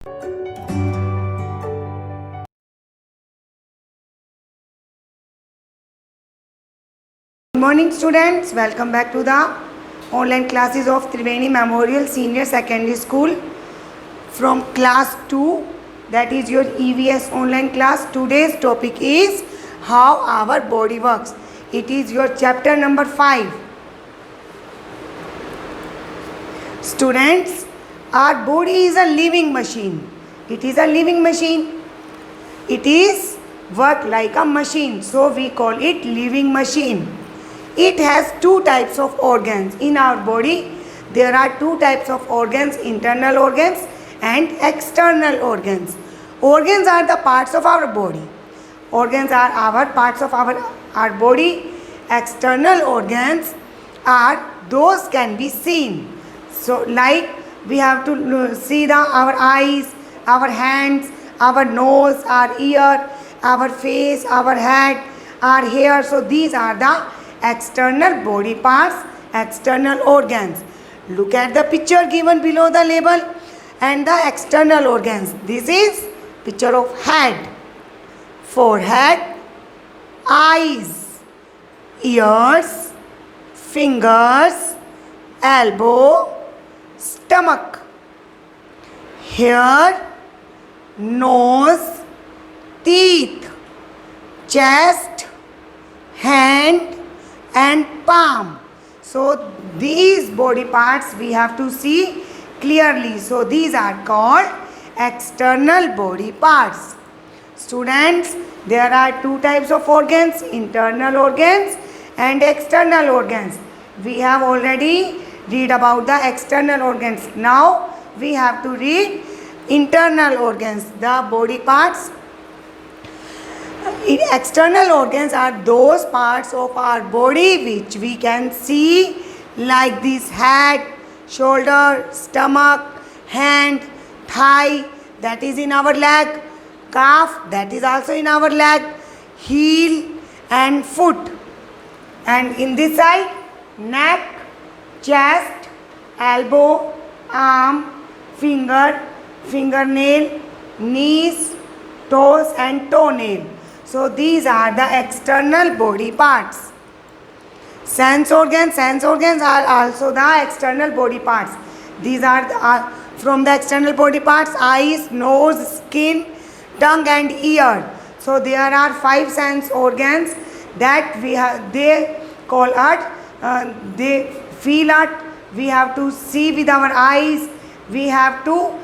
Good morning students, welcome back to the online classes of Triveni Memorial Senior Secondary School from class 2, that is your EVS online class. Today's topic is how our body works. It is your chapter number 5. Students, our body is a living machine. It is a living machine. It is work like a machine, so we call it living machine. It has two types of organs in our body. There are two types of organs, internal organs and external organs. Organs are the parts of our body. Organs are our parts of our body. External organs are those can be seen. So like we have to see our eyes, our hands, our nose, our ear, our face, our head, our hair. So these are the external body parts, external organs. Look at the picture given below the label and the external organs. This is picture of head, forehead, eyes, ears, fingers, elbow, stomach, hair, nose, teeth, chest, hand and palm. So these body parts we have to see clearly. So these are called external body parts. Students, there are two types of organs, internal organs and external organs. We have already read about the external organs. Now we have to read internal organs, the body parts. External organs are those parts of our body which we can see, like this: head, shoulder, stomach, hand, thigh, that is in our leg, calf, that is also in our leg, heel and foot. And in this side, neck, chest, elbow, arm, finger, fingernail, knees, toes and toenail. So these are the external body parts. Sense organs are also the external body parts. These are from the external body parts: eyes, nose, skin, tongue and ear. So there are 5 sense organs that we have. They call us, they feel us. We have to see with our eyes. We have to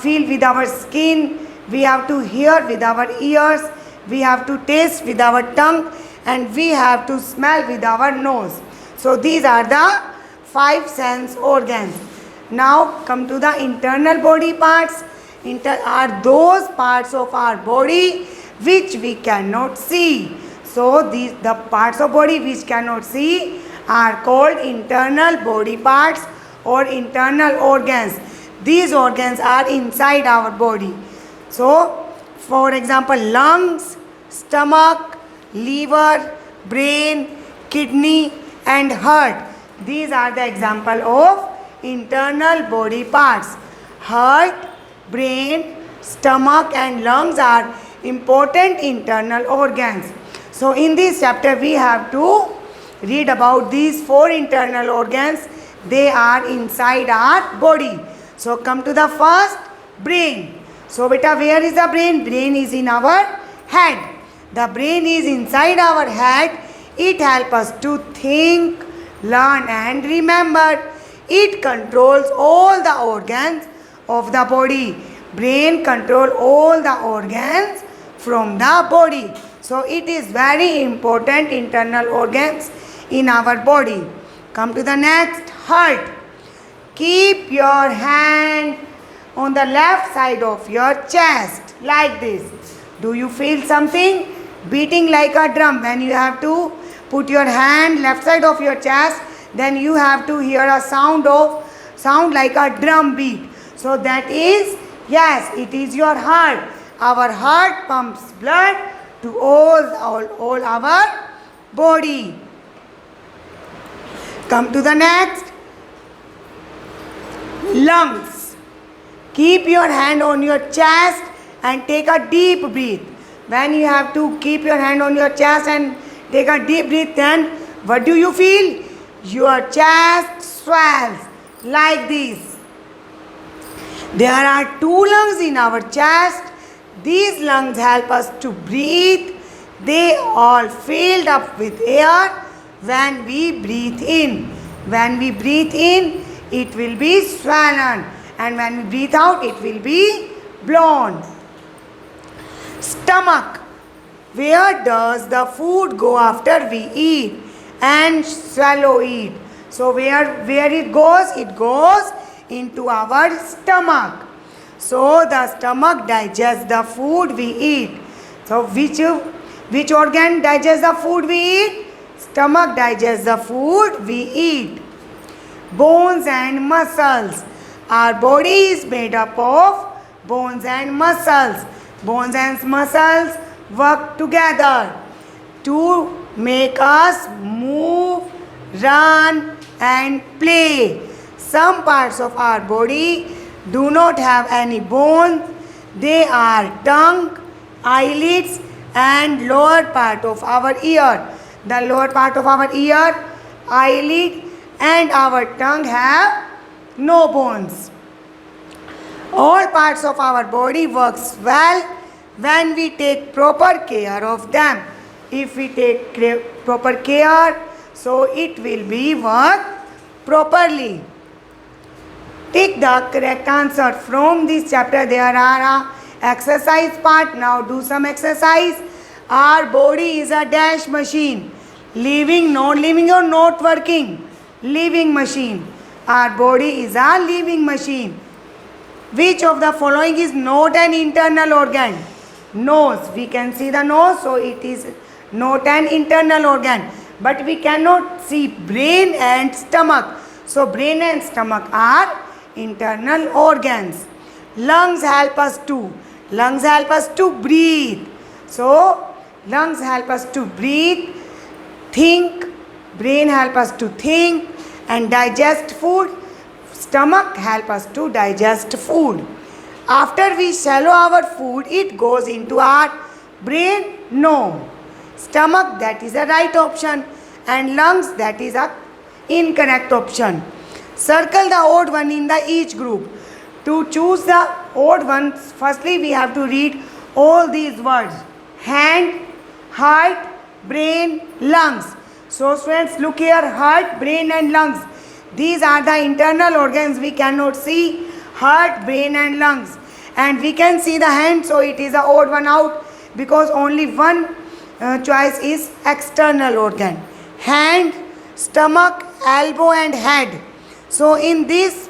feel with our skin. We have to hear with our ears. We have to taste with our tongue and we have to smell with our nose. So these are the 5 sense organs. Now come to the internal body parts. Are those parts of our body which we cannot see. So the parts of body which cannot see are called internal body parts or internal organs. These organs are inside our body. So for example, lungs, stomach, liver, brain, kidney and heart. These are the example of internal body parts. Heart, brain, stomach and lungs are important internal organs. So in this chapter we have to read about these 4 internal organs. They are inside our body. So come to the first, brain. So beta, where is the brain? Brain is in our head. The brain is inside our head. It helps us to think, learn and remember. It controls all the organs of the body. Brain controls all the organs from the body. So it is very important internal organs in our body. Come to the next, heart. Keep your hand on the left side of your chest like this. Do you feel something beating like a drum? When you have to put your hand left side of your chest, then you have to hear a sound like a drum beat. So that is, yes, it is your heart. Our heart pumps blood to all our body. Come to the next, lungs. Keep your hand on your chest and take a deep breath. When you have to keep your hand on your chest and take a deep breath, then what do you feel? Your chest swells like this. There are two lungs in our chest. These lungs help us to breathe. They all filled up with air when we breathe in. When we breathe in, it will be swollen, and when we breathe out, it will be blown. Stomach. Where does the food go after we eat and swallow it? So where it goes? It goes into our stomach. So the stomach digests the food we eat. So which organ digests the food we eat? Stomach digests the food we eat. Bones and muscles. Our body is made up of bones and muscles. Bones and muscles work together to make us move, run, and play. Some parts of our body do not have any bones. They are tongue, eyelids, and lower part of our ear. The lower part of our ear, eyelid, and our tongue have no bones. All parts of our body works well when we take proper care of them. If we take proper care, so it will be work properly. Take the correct answer from this chapter. There are a exercise part. Now do some exercise. Our body is a dash machine. Living, non-living, or not working? Living machine. Our body is a living machine. Which of the following is not an internal organ? Nose. We can see the nose, so it is not an internal organ. But we cannot see brain and stomach. So brain and stomach are internal organs. Lungs help us to breathe. So lungs help us to breathe, think, brain help us to think and digest food, stomach help us to digest food. After we swallow our food, it goes into our brain? No. Stomach, that is a right option, and lungs, that is a incorrect option. Circle the odd one in the each group. To choose the odd ones, firstly we have to read all these words: hand, heart, brain, lungs. So students, look here, heart, brain and lungs. These are the internal organs we cannot see: heart, brain and lungs. And we can see the hand, so it is the odd one out because only one choice is external organ. Hand, stomach, elbow and head. So in this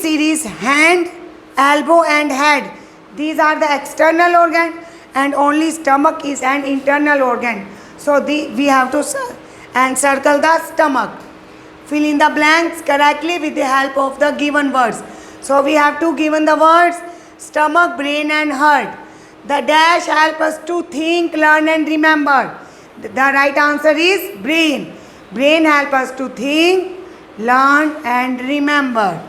series, hand, elbow and head, these are the external organ, and only stomach is an internal organ. So we have to circle the stomach. Fill in the blanks correctly with the help of the given words. So we have to given the words stomach, brain and heart. The dash help us to think, learn and remember. The right answer is brain. Brain help us to think, learn and remember.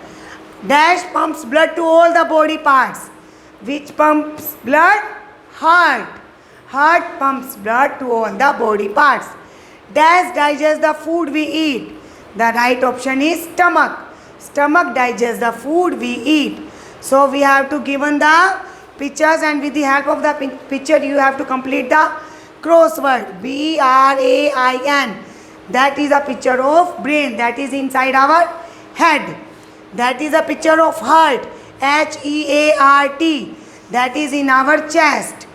Dash pumps blood to all the body parts. Which pumps blood? Heart. Heart pumps blood to all the body parts. Dash digests the food we eat. The right option is stomach. Stomach digests the food we eat. So we have to given the pictures, and with the help of the picture you have to complete the crossword. BRAIN. That is a picture of brain, that is inside our head. That is a picture of heart, HEART, that is in our chest.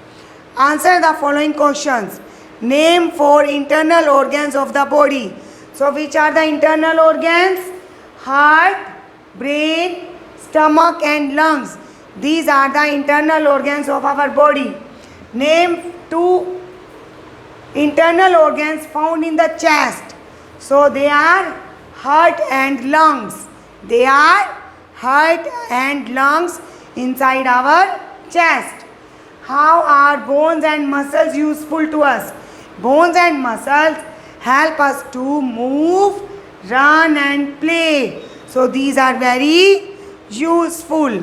Answer the following questions. Name 4 internal organs of the body. So which are the internal organs? Heart, brain, stomach and lungs. These are the internal organs of our body. Name 2 internal organs found in the chest. So they are heart and lungs. They are heart and lungs inside our chest. How are bones and muscles useful to us? Bones and muscles help us to move, run and play. So these are very useful.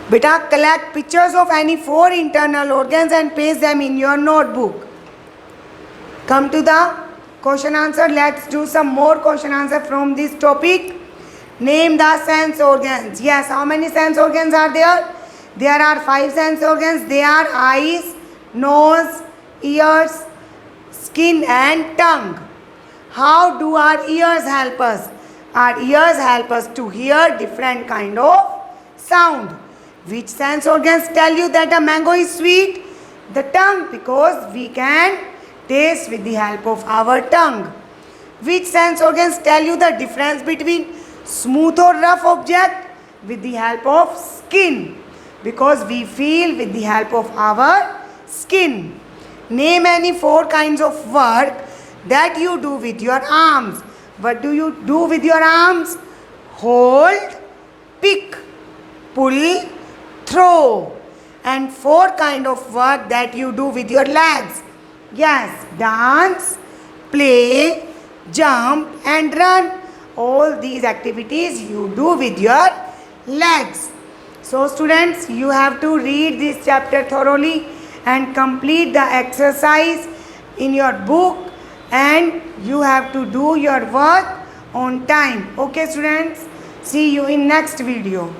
Beta, collect pictures of any 4 internal organs and paste them in your notebook. Come to the question answer. Let's do some more question answer from this topic. Name the sense organs. Yes, how many sense organs are there? There are 5 sense organs. They are eyes, nose, ears, skin and tongue. How do our ears help us? Our ears help us to hear different kind of sound. Which sense organs tell you that a mango is sweet? The tongue, because we can taste with the help of our tongue. Which sense organs tell you the difference between smooth or rough object? With the help of skin, because we feel with the help of our skin. Name any 4 kinds of work that you do with your arms. What do you do with your arms? Hold, pick, pull, throw. And 4 kind of work that you do with your legs. Yes, dance, play, jump and run. All these activities you do with your legs. So students, you have to read this chapter thoroughly and complete the exercise in your book, and you have to do your work on time. Okay students, see you in next video.